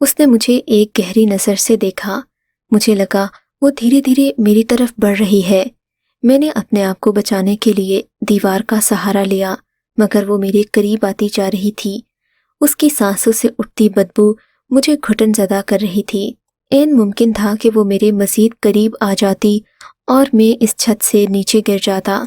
اس نے مجھے ایک گہری نظر سے دیکھا۔ مجھے لگا وہ دھیرے دھیرے میری طرف بڑھ رہی ہے۔ میں نے اپنے آپ کو بچانے کے لیے دیوار کا سہارا لیا، مگر وہ میرے قریب آتی جا رہی تھی۔ اس کی سانسوں سے اٹھتی بدبو مجھے گھٹن زدہ کر رہی تھی۔ ممکن تھا کہ وہ میرے مزید قریب آ جاتی اور میں اس چھت سے نیچے گر جاتا۔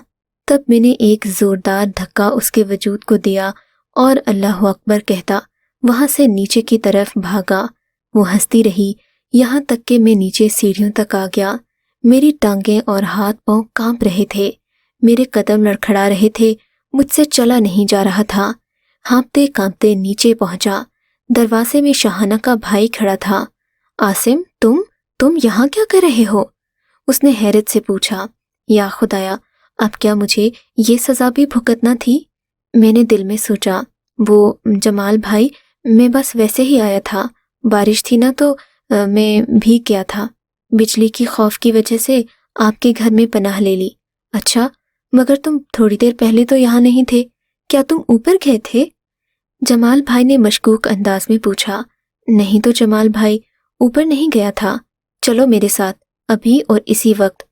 تب میں نے ایک زوردار دھکا اس کے وجود کو دیا اور اللہ اکبر کہتا وہاں سے نیچے کی طرف بھاگا۔ وہ ہنستی رہی یہاں تک کہ میں نیچے سیڑھیوں تک آ گیا۔ میری ٹانگیں اور ہاتھ پاؤں کانپ رہے تھے، میرے قدم لڑکھڑا رہے تھے، مجھ سے چلا نہیں جا رہا تھا۔ ہانپتے کانپتے نیچے پہنچا۔ دروازے میں شاہانہ کا بھائی کھڑا تھا۔ عاصم، تم یہاں کیا کر رہے ہو؟ اس نے حیرت سے پوچھا۔ یا خدایا، اب کیا مجھے یہ سزا بھی بھگتنا تھی؟ میں نے دل میں سوچا، وہ جمال بھائی، میں بس ویسے ہی آیا تھا، بارش تھی نا تو میں بھیگ گیا تھا، بجلی کی خوف کی وجہ سے آپ کے گھر میں پناہ لے لی۔ اچھا، مگر تم تھوڑی دیر پہلے تو یہاں نہیں تھے، کیا تم اوپر گئے تھے؟ جمال بھائی نے مشکوک انداز میں پوچھا۔ نہیں تو جمال بھائی، اوپر نہیں گیا تھا، چلو میرے ساتھ، ابھی اور اسی وقت۔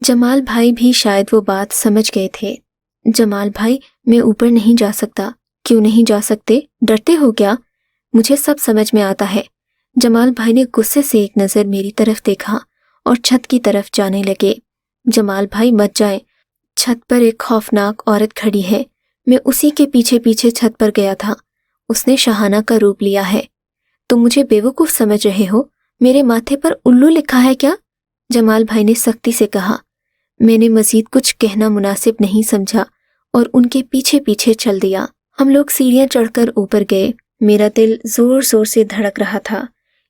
جمال بھائی بھی شاید وہ بات سمجھ گئے تھے۔ جمال بھائی، میں اوپر نہیں جا سکتا۔ کیوں نہیں جا سکتے؟ ڈرتے ہو کیا؟ مجھے سب سمجھ میں آتا ہے۔ جمال بھائی نے غصے سے ایک نظر میری طرف دیکھا اور چھت کی طرف جانے لگے۔ جمال بھائی مت جائیں، چھت پر ایک خوفناک عورت کھڑی ہے، میں اسی کے پیچھے پیچھے چھت پر گیا تھا، اس نے شاہانہ کا روپ لیا ہے۔ تم مجھے بیوقوف سمجھ رہے ہو؟ میرے ماتھے پر الو لکھا ہے کیا؟ جمال بھائی نے سختی سے کہا۔ میں نے مزید کچھ کہنا مناسب نہیں سمجھا اور ان کے پیچھے پیچھے چل دیا۔ ہم لوگ سیڑھیاں چڑھ کر اوپر گئے۔ میرا دل زور زور سے دھڑک رہا تھا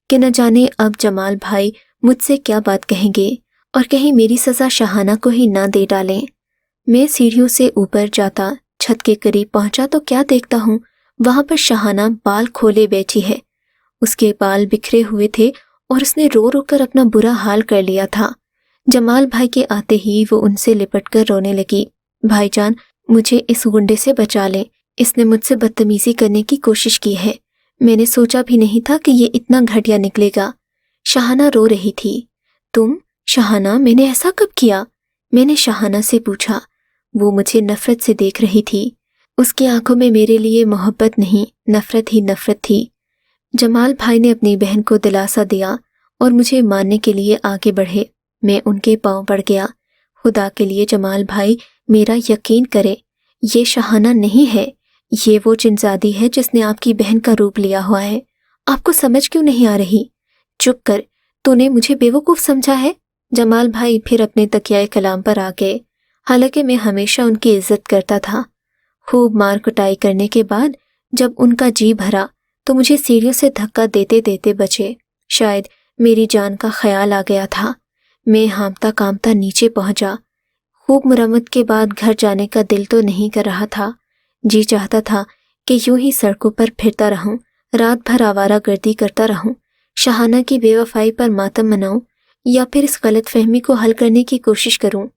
کہ نہ جانے اب جمال بھائی مجھ سے کیا بات کہیں گے اور کہیں میری سزا شاہانہ کو ہی نہ دے ڈالیں۔ میں سیڑھیوں سے اوپر جاتا، چھت کے قریب پہنچا تو کیا دیکھتا ہوں، وہاں پر شاہانہ بال کھولے بیٹھی ہے۔ اس کے بال بکھرے ہوئے تھے اور اس نے رو رو کر اپنا برا حال کر لیا تھا۔ جمال بھائی کے آتے ہی وہ ان سے لپٹ کر رونے لگی۔ بھائی جان، مجھے اس گنڈے سے بچا لیں، اس نے مجھ سے بدتمیزی کرنے کی کوشش کی ہے، میں نے سوچا بھی نہیں تھا کہ یہ اتنا گھٹیا نکلے گا۔ شاہانہ رو رہی تھی۔ تم؟ شاہانہ، میں نے ایسا کب کیا؟ میں نے شاہانہ سے پوچھا۔ وہ مجھے نفرت سے دیکھ رہی تھی، اس کی آنکھوں میں میرے لیے محبت نہیں، نفرت ہی نفرت تھی۔ جمال بھائی نے اپنی بہن کو دلاسا دیا اور مجھے ماننے کے لیے آگے بڑھے۔ میں ان کے پاؤں پڑ گیا۔ خدا کے لیے جمال بھائی، میرا یقین کرے، یہ شاہانہ نہیں ہے، یہ وہ جنزادی ہے جس نے آپ کی بہن کا روپ لیا ہوا ہے۔ آپ کو سمجھ کیوں نہیں آ رہی؟ چپ کر، تو نے مجھے بیوقوف سمجھا ہے؟ جمال بھائی پھر اپنے تکیہ کلام پر آ گئے، حالانکہ میں ہمیشہ ان کی عزت کرتا تھا۔ خوب مار کٹائی کرنے کے بعد جب ان کا جی بھرا تو مجھے سیڑھیوں سے دھکا دیتے دیتے بچے۔ شاید میری جان کا خیال آ گیا تھا۔ میں ہانپتا کانپتا نیچے پہنچا۔ خوب مرمت کے بعد گھر جانے کا دل تو نہیں کر رہا تھا، جی چاہتا تھا کہ یوں ہی سڑکوں پر پھرتا رہوں، رات بھر آوارہ گردی کرتا رہوں، شاہانہ کی بے وفائی پر ماتم مناؤں، یا پھر اس غلط فہمی کو حل کرنے کی کوشش کروں۔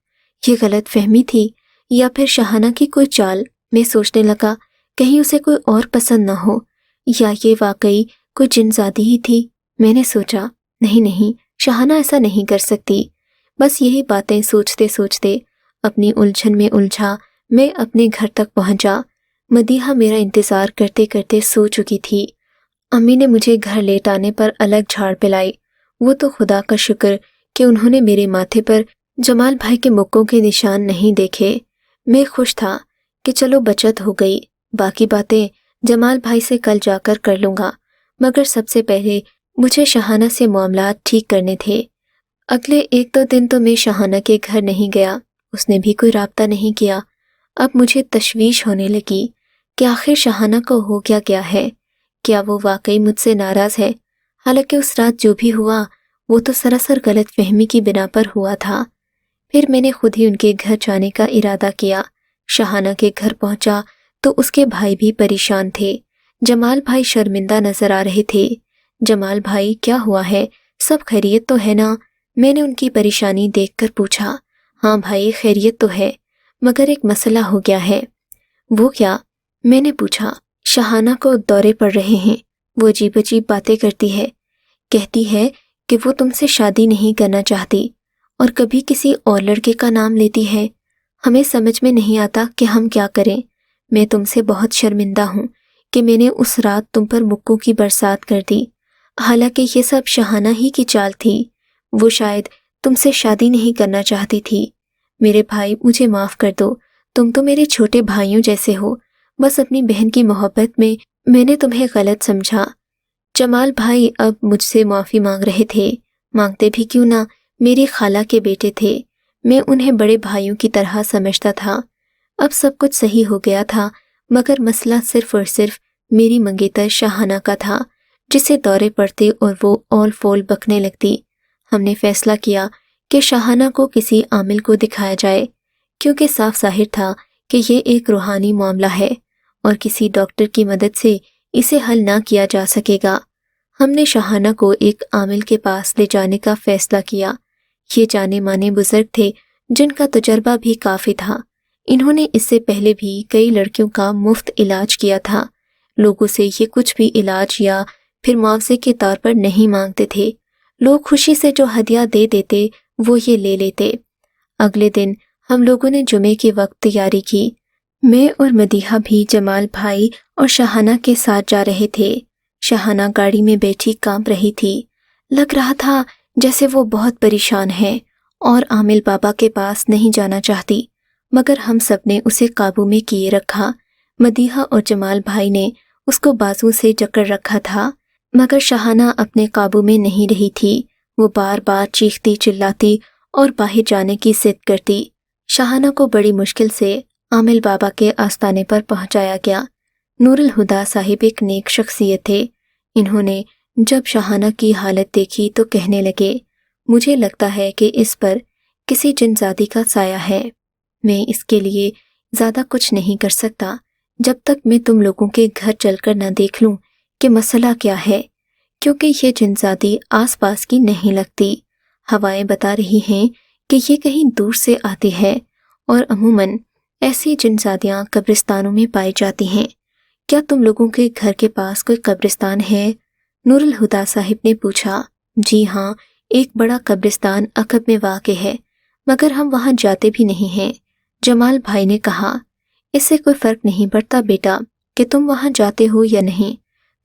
یہ غلط فہمی تھی یا پھر شاہانہ کی کوئی چال؟ میں سوچنے لگا کہیں اسے کوئی اور پسند نہ ہو، یا یہ واقعی کوئی جنزادی ہی تھی۔ میں نے سوچا نہیں، شاہانہ ایسا نہیں کر سکتی۔ بس یہی باتیں سوچتے سوچتے اپنی الجھن میں الجھا میں اپنے گھر تک پہنچا۔ مدیحہ میرا انتظار کرتے کرتے سو چکی تھی۔ امی نے مجھے گھر لیٹ آنے پر الگ جھاڑ پلائی۔ وہ تو خدا کا شکر کہ انہوں نے میرے ماتھے پر جمال بھائی کے مکوں کے نشان نہیں دیکھے۔ میں خوش تھا کہ چلو بچت ہو گئی، باقی باتیں جمال بھائی سے کل جا کر لوں گا، مگر سب سے پہلے مجھے شاہانہ سے معاملات ٹھیک کرنے تھے۔ اگلے 1-2 دن تو میں شاہانہ کے گھر نہیں گیا، اس نے بھی کوئی رابطہ نہیں کیا۔ اب مجھے تشویش ہونے لگی کہ آخر شاہانہ کو ہو کیا ہے، کیا وہ واقعی مجھ سے ناراض ہے؟ حالانکہ اس رات جو بھی ہوا وہ تو سراسر غلط فہمی کی بنا پر ہوا تھا۔ پھر میں نے خود ہی ان کے گھر جانے کا ارادہ کیا۔ شاہانہ کے گھر پہنچا تو اس کے بھائی بھی پریشان تھے۔ جمال بھائی شرمندہ نظر آ رہے تھے۔ جمال بھائی، کیا ہوا ہے؟ سب خیریت تو ہے نا؟ میں نے ان کی پریشانی دیکھ کر پوچھا۔ ہاں بھائی، خیریت تو ہے، مگر ایک مسئلہ ہو گیا ہے۔ وہ کیا؟ میں نے پوچھا۔ شاہانہ کو دورے پڑ رہے ہیں، وہ عجیب عجیب باتیں کرتی ہے، کہتی ہے کہ وہ تم سے شادی نہیں کرنا چاہتی اور کبھی کسی اور لڑکے کا نام لیتی ہے۔ ہمیں سمجھ میں نہیں آتا کہ ہم کیا کریں۔ میں تم سے بہت شرمندہ ہوں کہ میں نے اس رات تم پر مکوں کی برسات کر دی، حالانکہ یہ سب شاہانہ ہی کی چال تھی۔ وہ شاید تم سے شادی نہیں کرنا چاہتی تھی۔ میرے بھائی، مجھے معاف کر دو، تم تو میرے چھوٹے بھائیوں جیسے ہو، بس اپنی بہن کی محبت میں نے تمہیں غلط سمجھا۔ جمال بھائی اب مجھ سے معافی مانگ رہے تھے، مانگتے بھی کیوں نہ، میری خالہ کے بیٹے تھے، میں انہیں بڑے بھائیوں کی طرح سمجھتا تھا۔ اب سب کچھ صحیح ہو گیا تھا، مگر مسئلہ صرف اور صرف میری منگیتر شاہانہ کا تھا، جسے دورے پڑتے اور وہ اول فول بکنے لگتی۔ ہم نے فیصلہ کیا کہ شاہانہ کو کسی عامل کو دکھایا جائے، کیونکہ صاف ظاہر تھا کہ یہ ایک روحانی معاملہ ہے اور کسی ڈاکٹر کی مدد سے اسے حل نہ کیا جا سکے گا۔ ہم نے شاہانہ کو ایک عامل کے پاس لے جانے کا فیصلہ کیا۔ یہ جانے مانے بزرگ تھے جن کا تجربہ بھی کافی تھا۔ انہوں نے اس سے پہلے بھی کئی لڑکیوں کا مفت علاج کیا تھا۔ لوگوں سے یہ کچھ بھی علاج یا پھر معاوضے کے طور پر نہیں مانگتے تھے۔ لوگ خوشی سے جو ہدیہ دے دیتے وہ یہ لے لیتے۔ اگلے دن ہم لوگوں نے جمعے کے وقت تیاری کی۔ میں اور مدیحہ بھی جمال بھائی اور شاہانہ کے ساتھ جا رہے تھے۔ شاہانہ گاڑی میں بیٹھی کانپ رہی تھی، لگ رہا تھا جیسے وہ بہت پریشان ہے اور عامل بابا کے پاس نہیں جانا چاہتی، مگر ہم سب نے اسے قابو میں کیے رکھا۔ مدیحہ اور جمال بھائی نے اس کو بازو سے جکڑ رکھا تھا، مگر شاہانہ اپنے قابو میں نہیں رہی تھی۔ وہ بار بار چیختی چلاتی اور باہر جانے کی ضد کرتی۔ شاہانہ کو بڑی مشکل سے عامل بابا کے آستانے پر پہنچایا گیا۔ نور الہدیٰ صاحب ایک نیک شخصیت تھے۔ انہوں نے جب شاہانہ کی حالت دیکھی تو کہنے لگے، مجھے لگتا ہے کہ اس پر کسی جن زادی کا سایہ ہے۔ میں اس کے لیے زیادہ کچھ نہیں کر سکتا جب تک میں تم لوگوں کے گھر چل کر نہ دیکھ لوں کہ مسئلہ کیا ہے، کیونکہ یہ جن زادی آس پاس کی نہیں لگتی۔ ہوائیں بتا رہی ہیں کہ یہ کہیں دور سے آتی ہے اور عموماً ایسی جن زادیاں قبرستانوں میں پائی جاتی ہیں۔ کیا تم لوگوں کے گھر کے پاس کوئی قبرستان ہے؟ نور الہدیٰ صاحب نے پوچھا۔ جی ہاں، ایک بڑا قبرستان عقب میں واقع ہے، مگر ہم وہاں جاتے بھی نہیں ہیں۔ جمال بھائی نے کہا، اس سے کوئی فرق نہیں پڑتا بیٹا کہ تم وہاں جاتے ہو یا نہیں،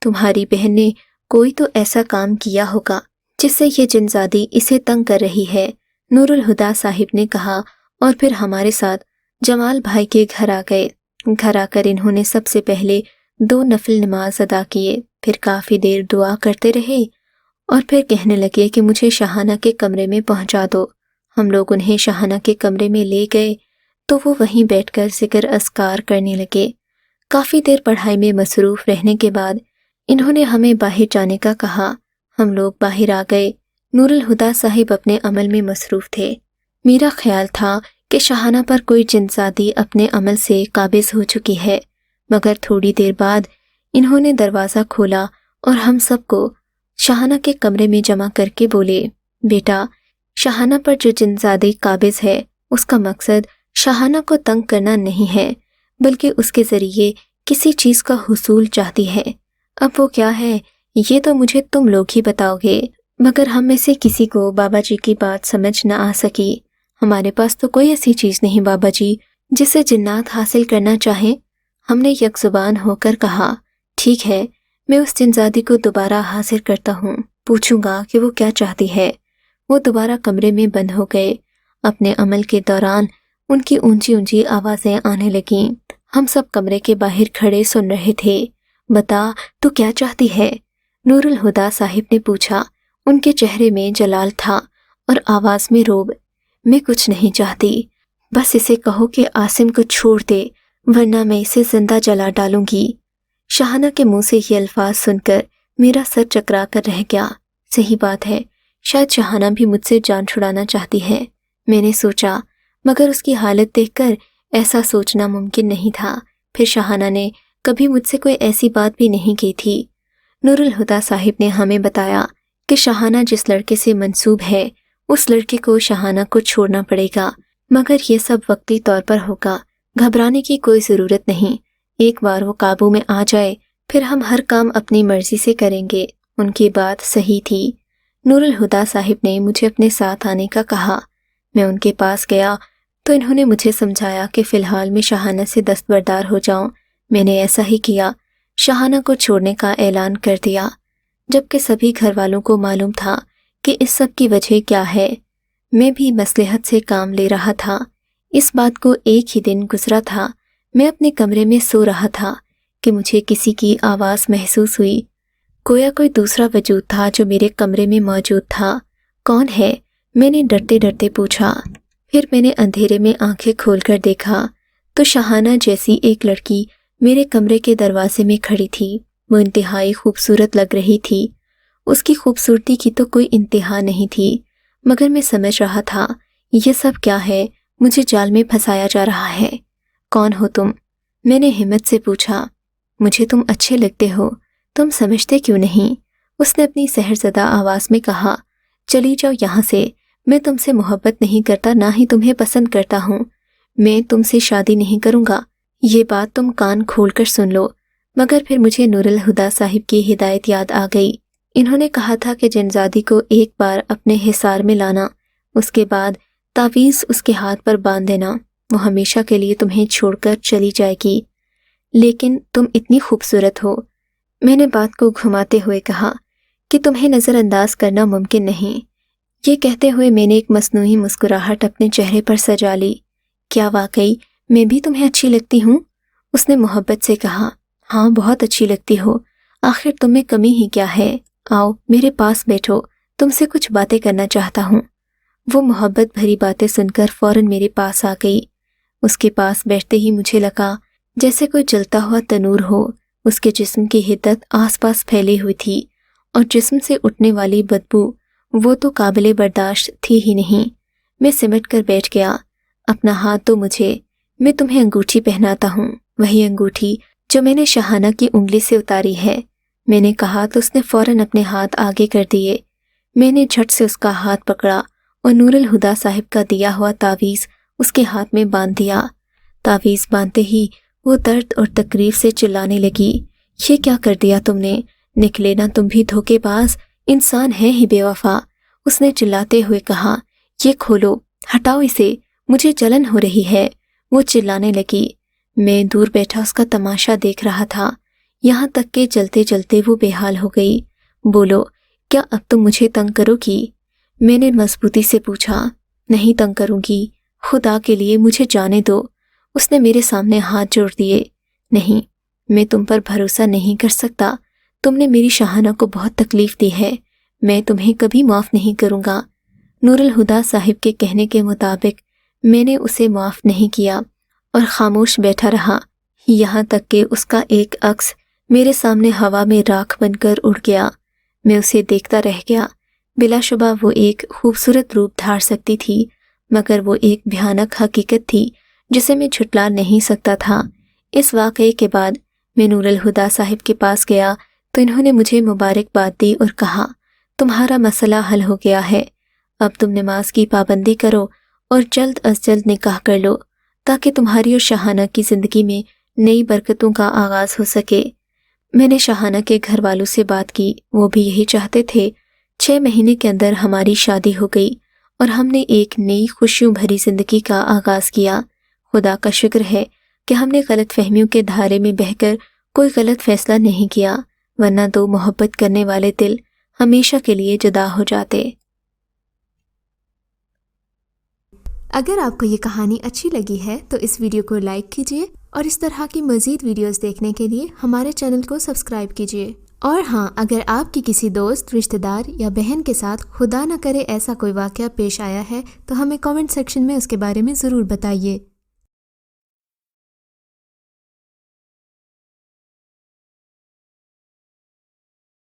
تمہاری بہن نے کوئی تو ایسا کام کیا ہوگا جس سے یہ جن زادی اسے تنگ کر رہی ہے، نور الہدیٰ صاحب نے کہا، اور پھر ہمارے ساتھ جمال بھائی کے گھر آ گئے۔ گھر آ کر انہوں نے سب سے پہلے 2 نفل نماز ادا کیے، پھر کافی دیر دعا کرتے رہے اور پھر کہنے لگے کہ مجھے شاہانہ کے کمرے میں پہنچا دو۔ ہم لوگ انہیں شاہانہ کے کمرے میں لے گئے تو وہ وہیں بیٹھ کر ذکر اذکار کرنے لگے۔ کافی دیر پڑھائی میں مصروف رہنے کے بعد انہوں نے ہمیں باہر جانے کا کہا۔ ہم لوگ باہر آ گئے۔ نور الہدیٰ صاحب اپنے عمل میں مصروف تھے۔ میرا خیال تھا کہ شاہانہ پر کوئی جن زادی اپنے عمل سے قابض ہو چکی ہے، مگر تھوڑی دیر بعد انہوں نے دروازہ کھولا اور ہم سب کو شاہانہ کے کمرے میں جمع کر کے بولے، بیٹا، شاہانہ پر جو جن زادی قابض ہے اس کا مقصد شاہانہ کو تنگ کرنا نہیں ہے، بلکہ اس کے ذریعے کسی چیز کا حصول چاہتی ہے۔ اب وہ کیا ہے یہ تو مجھے تم لوگ ہی بتاؤ گے، مگر ہم میں سے کسی کو بابا جی کی بات سمجھ نہ آ سکی۔ ہمارے پاس تو کوئی ایسی چیز نہیں بابا جی جسے جنات حاصل کرنا چاہیں۔ ہم نے یک زبان ہو کر کہا، ٹھیک ہے، میں اس جن زادی کو دوبارہ حاضر کرتا ہوں، پوچھوں گا کہ وہ کیا چاہتی ہے۔ وہ دوبارہ کمرے میں بند ہو گئے۔ اپنے عمل کے دوران ان کی اونچی اونچی آوازیں آنے لگیں۔ ہم سب کمرے کے باہر کھڑے سن رہے تھے۔ بتا تو کیا چاہتی ہے؟ نور الہدیٰ صاحب نے پوچھا۔ ان کے چہرے میں جلال تھا اور آواز میں روب۔ میں کچھ نہیں چاہتی، بس اسے کہو کہ عاصم کو چھوڑ دے، ورنہ میں اسے زندہ جلا ڈالوں گی۔ شاہانہ کے منہ سے یہ الفاظ سن کر میرا سر چکرا کر رہ گیا۔ صحیح بات ہے، شاید شاہانہ بھی مجھ سے جان چھڑانا چاہتی ہے، میں نے سوچا، مگر اس کی حالت دیکھ کر ایسا سوچنا ممکن نہیں تھا۔ پھر شاہانہ نے کبھی مجھ سے کوئی ایسی بات بھی نہیں کی تھی۔ نور الہدیٰ صاحب نے ہمیں بتایا کہ شاہانہ جس لڑکے سے منسوب ہے اس لڑکے کو شاہانہ کو چھوڑنا پڑے گا، مگر یہ سب وقتی طور پر ہوگا، گھبرانے کی کوئی ضرورت نہیں۔ ایک بار وہ قابو میں آ جائے پھر ہم ہر کام اپنی مرضی سے کریں گے۔ ان کی بات صحیح تھی۔ نور الہدیٰ صاحب نے مجھے اپنے ساتھ آنے کا کہا۔ میں ان کے پاس گیا تو انہوں نے مجھے سمجھایا کہ فی الحال میں شاہانہ سے دستبردار ہو جاؤں۔ میں نے ایسا ہی کیا، شاہانہ کو چھوڑنے کا اعلان کر دیا، جبکہ سبھی گھر والوں کو معلوم تھا کہ اس سب کی وجہ کیا ہے۔ میں بھی مصلحت سے کام لے رہا تھا۔ اس بات کو ایک ہی دن گزرا تھا، میں اپنے کمرے میں سو رہا تھا کہ مجھے کسی کی آواز محسوس ہوئی، گویا کوئی دوسرا وجود تھا جو میرے کمرے میں موجود تھا۔ کون ہے؟ میں نے ڈرتے ڈرتے پوچھا۔ پھر میں نے اندھیرے میں آنکھیں کھول کر دیکھا تو شاہانہ جیسی ایک لڑکی میرے کمرے کے دروازے میں کھڑی تھی۔ وہ انتہائی خوبصورت لگ رہی تھی۔ اس کی خوبصورتی کی تو کوئی انتہا نہیں تھی، مگر میں سمجھ رہا تھا یہ سب کیا ہے، مجھے جال میں پھنسایا جا رہا ہے۔ کون ہو تم؟ میں نے ہمت سے پوچھا۔ مجھے تم اچھے لگتے ہو، تم سمجھتے کیوں نہیں؟ اس نے اپنی سحرزدہ آواز میں کہا۔ چلی جاؤ یہاں سے، میں تم سے محبت نہیں کرتا، نہ ہی تمہیں پسند کرتا ہوں۔ میں تم سے شادی نہیں کروں گا، یہ بات تم کان کھول کر سن لو۔ مگر پھر مجھے نور الہدیٰ صاحب کی ہدایت یاد آ گئی۔ انہوں نے کہا تھا کہ جنزادی کو ایک بار اپنے حصار میں لانا، اس کے بعد تعویذ اس کے ہاتھ پر باندھ دینا، وہ ہمیشہ کے لیے تمہیں چھوڑ کر چلی جائے گی۔ لیکن تم اتنی خوبصورت ہو، میں نے بات کو گھماتے ہوئے کہا، کہ تمہیں نظر انداز کرنا ممکن نہیں۔ یہ کہتے ہوئے میں نے ایک مصنوعی مسکراہٹ اپنے چہرے پر سجا لی۔ کیا واقعی میں بھی تمہیں اچھی لگتی ہوں؟ اس نے محبت سے کہا۔ ہاں، بہت اچھی لگتی ہو، آخر تم میں کمی ہی کیا ہے؟ آؤ میرے پاس بیٹھو، تم سے کچھ باتیں کرنا چاہتا ہوں۔ وہ محبت بھری باتیں سن کر فوراً میرے پاس آ گئی۔ اس کے پاس بیٹھتے ہی مجھے لگا جیسے کوئی جلتا ہوا تنور ہو۔ اس کے جسم کی حدت آس پاس پھیلی ہوئی تھی، اور جسم سے اٹھنے والی بدبو وہ تو قابل برداشت تھی ہی نہیں۔ میں سمٹ کر بیٹھ گیا۔ اپنا ہاتھ دو مجھے، میں تمہیں انگوٹھی پہناتا ہوں، وہی انگوٹھی جو میں نے شاہانہ کی انگلی سے اتاری ہے۔ میں نے کہا تو اس نے فوراً اپنے ہاتھ آگے کر دیے۔ میں نے جھٹ سے اس کا ہاتھ پکڑا اور نور الہدیٰ صاحب کا دیا ہوا تعویذ اس کے ہاتھ میں باندھ دیا۔ تعویذ باندھتے ہی وہ درد اور تکلیف سے چلانے لگی۔ یہ کیا کر دیا تم نے؟ نکلے نا تم بھی دھوکے باز، انسان ہے ہی بے وفا۔ اس نے چلاتے ہوئے کہا، یہ کھولو، ہٹاؤ اسے، مجھے جلن ہو رہی ہے۔ وہ چلانے لگی۔ میں دور بیٹھا اس کا تماشا دیکھ رہا تھا، یہاں تک کہ چلتے چلتے وہ بے حال ہو گئی۔ بولو، کیا اب تم مجھے تنگ کرو گی؟ میں نے مضبوطی سے پوچھا۔ نہیں تنگ کروں گی، خدا کے لیے مجھے جانے دو۔ اس نے میرے سامنے ہاتھ جوڑ دیے۔ نہیں، میں تم پر بھروسہ نہیں کر سکتا، تم نے میری شاہانہ کو بہت تکلیف دی ہے، میں تمہیں کبھی معاف نہیں کروں گا۔ نور الہدیٰ صاحب کے کہنے کے مطابق میں نے اسے معاف نہیں کیا اور خاموش بیٹھا رہا، یہاں تک کہ اس کا ایک عکس میرے سامنے ہوا میں راکھ بن کر اڑ گیا۔ میں اسے دیکھتا رہ گیا۔ بلا شبہ وہ ایک خوبصورت روپ دھار سکتی تھی، مگر وہ ایک بھیانک حقیقت تھی جسے میں جھٹلا نہیں سکتا تھا۔ اس واقعے کے بعد میں نور الہدیٰ صاحب کے پاس گیا تو انہوں نے مجھے مبارکباد دی اور کہا، تمہارا مسئلہ حل ہو گیا ہے، اب تم نماز کی پابندی کرو اور جلد از جلد نکاح کر لو، تاکہ تمہاری اور شاہانہ کی زندگی میں نئی برکتوں کا آغاز ہو سکے۔ میں نے شاہانہ کے گھر والوں سے بات کی، وہ بھی یہی چاہتے تھے۔ 6 مہینے کے اندر ہماری شادی ہو گئی اور ہم نے ایک نئی خوشیوں بھری زندگی کا آغاز کیا۔ خدا کا شکر ہے کہ ہم نے غلط فہمیوں کے دھارے میں بہہ کر کوئی غلط فیصلہ نہیں کیا، ورنہ 2 محبت کرنے والے دل ہمیشہ کے لیے جدا ہو جاتے۔ اگر آپ کو یہ کہانی اچھی لگی ہے تو اس ویڈیو کو لائک کیجیے اور اس طرح کی مزید ویڈیوز دیکھنے کے لیے ہمارے چینل کو سبسکرائب کیجیے۔ اور ہاں، اگر آپ کی کسی دوست، رشتہ دار یا بہن کے ساتھ خدا نہ کرے ایسا کوئی واقعہ پیش آیا ہے تو ہمیں کامنٹ سیکشن میں اس کے بارے میں ضرور بتائیے۔